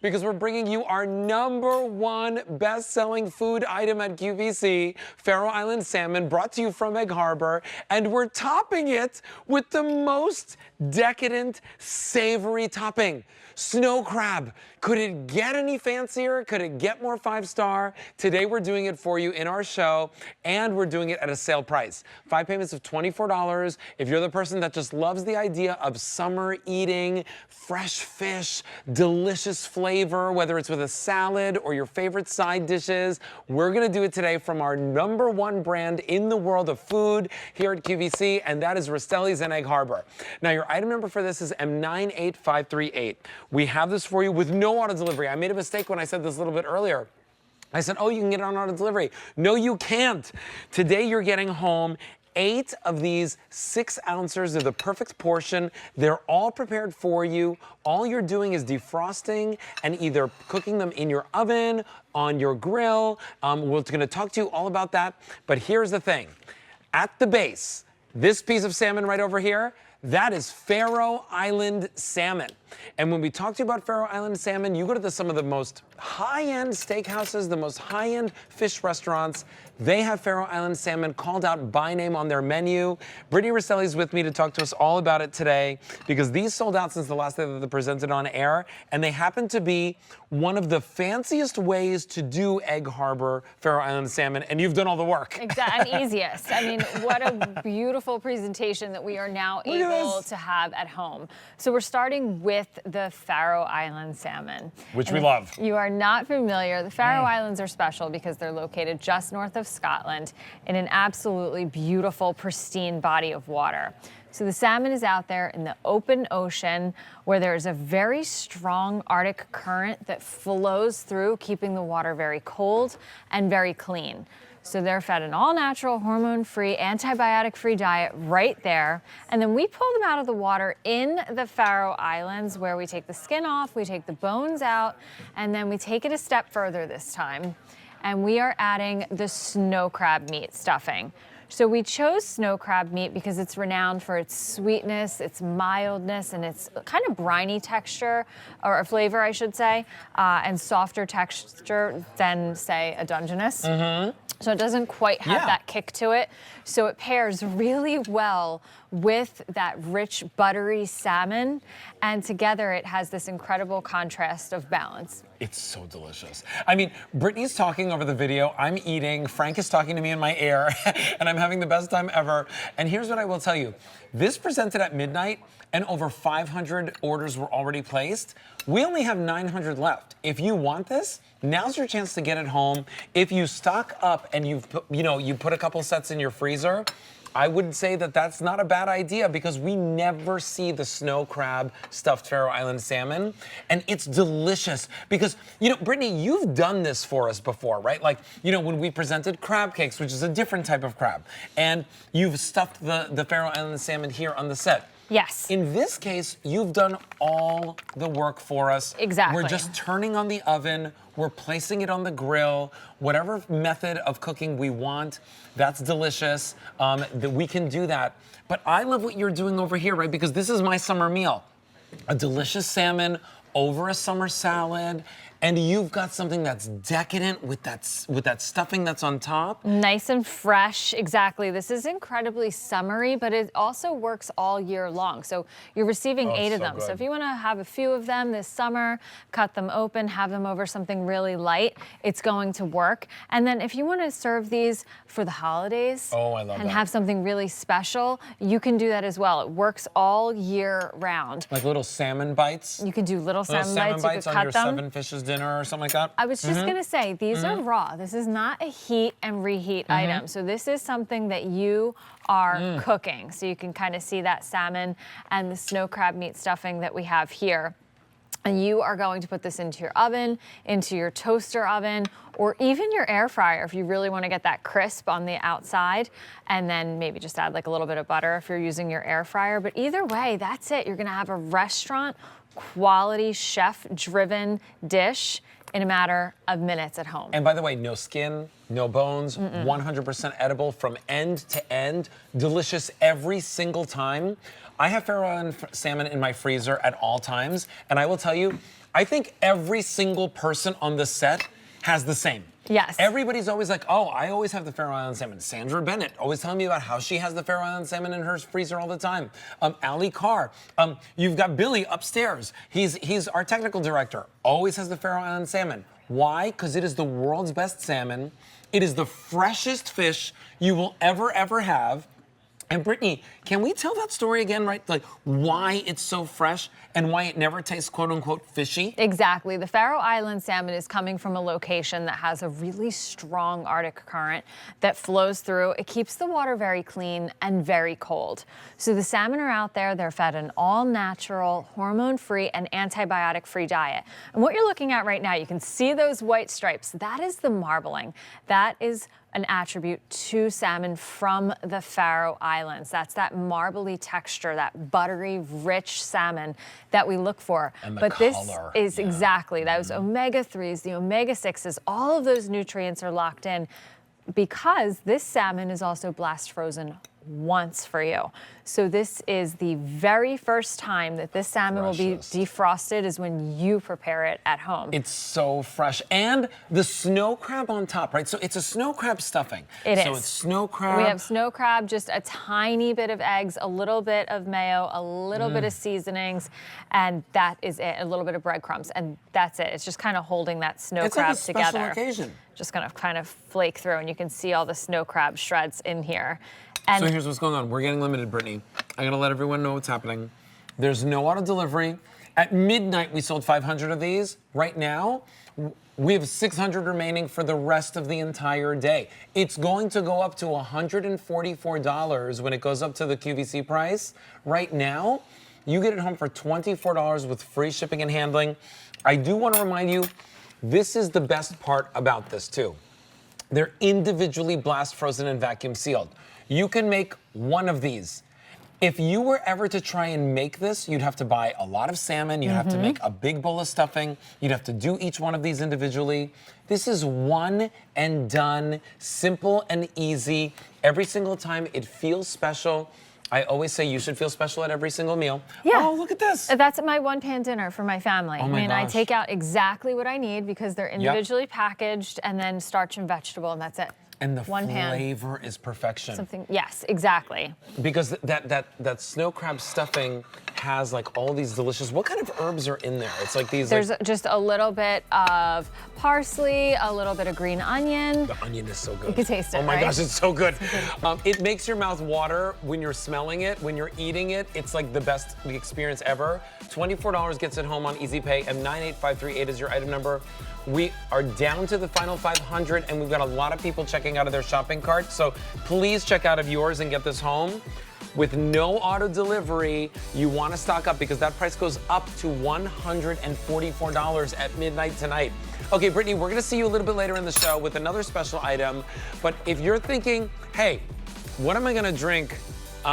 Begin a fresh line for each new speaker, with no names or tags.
because we're bringing you our #1 best-selling food item at QVC, Faroe Island salmon, brought to you from Egg Harbor, and we're topping it with the most decadent, savory topping. Snow crab. Could it get any fancier? Could it get more 5-star? Today we're doing it for you in our show, and we're doing it at a sale price. 5 payments of $24. If you're the person that just loves the idea of summer eating, fresh fish, delicious flavor, whether it's with a salad or your favorite side dishes, we're gonna do it today from our #1 brand in the world of food here at QVC, and that is Rastelli's in Egg Harbor. Now, your item number for this is M98538. We have this for you with no auto delivery. I made a mistake when I said this a little bit earlier. I said, oh, you can get it on auto delivery. No, you can't. Today, you're getting home 8 of these 6 ounces. They're the perfect portion. They're all prepared for you. All you're doing is defrosting and either cooking them in your oven, on your grill. We're gonna talk to you all about that. But here's the thing. At the base, this piece of salmon right over here, that is Faroe Island salmon. And when we talk to you about Faroe Island salmon, you go to some of the most high-end steakhouses, the most high-end fish restaurants. They have Faroe Island salmon called out by name on their menu. Brittany Rastelli's with me to talk to us all about it today, because these sold out since the last day that they presented on air, and they happen to be one of the fanciest ways to do Egg Harbor Faroe Island salmon, and you've done all the work.
Exactly, and easiest. I mean, what a beautiful presentation that we are now able to have at home. So we're starting with the Faroe Island salmon.
Which we love.
You are not familiar. The Faroe Islands are special because they're located just north of Scotland in an absolutely beautiful, pristine body of water. So the salmon is out there in the open ocean where there's a very strong Arctic current that flows through, keeping the water very cold and very clean. So they're fed an all-natural, hormone-free, antibiotic-free diet right there. And then we pull them out of the water in the Faroe Islands, where we take the skin off, we take the bones out, and then we take it a step further this time. And we are adding the snow crab meat stuffing. So we chose snow crab meat because it's renowned for its sweetness, its mildness, and its kind of briny texture, or flavor, I should say, and softer texture than, say, a Dungeness. So it doesn't quite have that kick to it. So it pairs really well with that rich, buttery salmon. And together it has this incredible contrast of balance.
It's so delicious. I mean, Brittany's talking over the video, I'm eating, Frank is talking to me in my ear, and I'm having the best time ever. And here's what I will tell you. This presented at midnight, and over 500 orders were already placed. We only have 900 left. If you want this, now's your chance to get it home. If you stock up and you put a couple sets in your freezer, I would say that that's not a bad idea, because we never see the snow crab stuffed Faroe Island salmon, and it's delicious. Because, Brittany, you've done this for us before, right? Like, when we presented crab cakes, which is a different type of crab, and you've stuffed the Faroe Island salmon here on the set.
Yes.
In this case, you've done all the work for us.
Exactly.
We're just turning on the oven, we're placing it on the grill, whatever method of cooking we want, that's delicious, that we can do that. But I love what you're doing over here, right? Because this is my summer meal. A delicious salmon over a summer salad, and you've got something that's decadent with that stuffing that's on top.
Nice and fresh, exactly. This is incredibly summery, but it also works all year long. So you're receiving 8 of them.
Good.
So if you want to have a few of them this summer, cut them open, have them over something really light, it's going to work. And then if you want to serve these for the holidays and have something really special, you can do that as well. It works all year round.
Like little salmon bites?
You can do little salmon bites. You could
on
cut
your
them.
7 fishes dinner or something like that?
I was just gonna say, these are raw. This is not a heat and reheat item. So this is something that you are cooking. So you can kind of see that salmon and the snow crab meat stuffing that we have here. And you are going to put this into your oven, into your toaster oven, or even your air fryer if you really want to get that crisp on the outside. And then maybe just add like a little bit of butter if you're using your air fryer. But either way, that's it. You're gonna have a restaurant quality, chef-driven dish in a matter of minutes at home.
And by the way, no skin, no bones, 100% edible from end to end, delicious every single time. I have Faroe Island salmon in my freezer at all times, and I will tell you, I think every single person on the set has the same.
Yes.
Everybody's always like, oh, I always have the Faroe Island salmon. Sandra Bennett always telling me about how she has the Faroe Island salmon in her freezer all the time. Ali Carr. You've got Billy upstairs. He's our technical director. Always has the Faroe Island salmon. Why? Because it is the world's best salmon. It is the freshest fish you will ever have. And Brittany, can we tell that story again, right? Like why it's so fresh and why it never tastes quote unquote fishy?
Exactly. The Faroe Island salmon is coming from a location that has a really strong Arctic current that flows through. It keeps the water very clean and very cold. So the salmon are out there, they're fed an all-natural, hormone-free, and antibiotic-free diet. And what you're looking at right now, you can see those white stripes. That is the marbling. That is an attribute to salmon from the Faroe Islands. That's that marbly texture, that buttery, rich salmon that we look for.
And the
but
color.
This is exactly those omega-3s, the omega-6s, all of those nutrients are locked in because this salmon is also blast frozen once for you. So this is the very first time that this salmon will be defrosted is when you prepare it at home.
It's so fresh. And the snow crab on top, right? So it's a snow crab stuffing.
It is.
So it's snow crab.
We have snow crab, just a tiny bit of eggs, a little bit of mayo, a little bit of seasonings, and that is it. A little bit of breadcrumbs, and that's it. It's just kind of holding that snow crab
like a special
together.
occasion.
Just gonna kind of flake through, and you can see all the snow crab shreds in here. And
So here's what's going on. We're getting limited, Brittany. I'm gonna let everyone know what's happening. There's no auto delivery. At midnight, we sold 500 of these. Right now, we have 600 remaining for the rest of the entire day. It's going to go up to $144 when it goes up to the QVC price. Right now, you get it home for $24 with free shipping and handling. I do want to remind you, this is the best part about this too. They're individually blast frozen and vacuum sealed. You can make one of these. If you were ever to try and make this, you'd have to buy a lot of salmon, you'd have to make a big bowl of stuffing, you'd have to do each one of these individually. This is one and done, simple and easy. Every single time it feels special. I always say you should feel special at every single meal.
yeah.
Oh, look at this.
That's my one-pan dinner for my family.
Oh my
I
gosh.
take out exactly what I need because they're individually packaged and then starch and vegetable, and that's it.
And the
one pan.
flavor is perfection.
Something, yes, exactly.
Because that snow crab stuffing has like all these delicious, what kind of herbs are in there? It's like these
There's just a little bit of parsley, a little bit of green onion.
the onion is so good.
You can taste it,
Oh my
right?
gosh, it's so good. It makes your mouth water when you're smelling it, when you're eating it. It's like the best experience ever. $24 gets it home on Easy Pay, and 98538 is your item number. We are down to the final 500, and we've got a lot of people checking out of their shopping cart. So please check out of yours and get this home. With no auto delivery, you want to stock up because that price goes up to $144 at midnight tonight. Okay, Brittany, we're going to see you a little bit later in the show with another special item. But if you're thinking, hey, what am I going to drink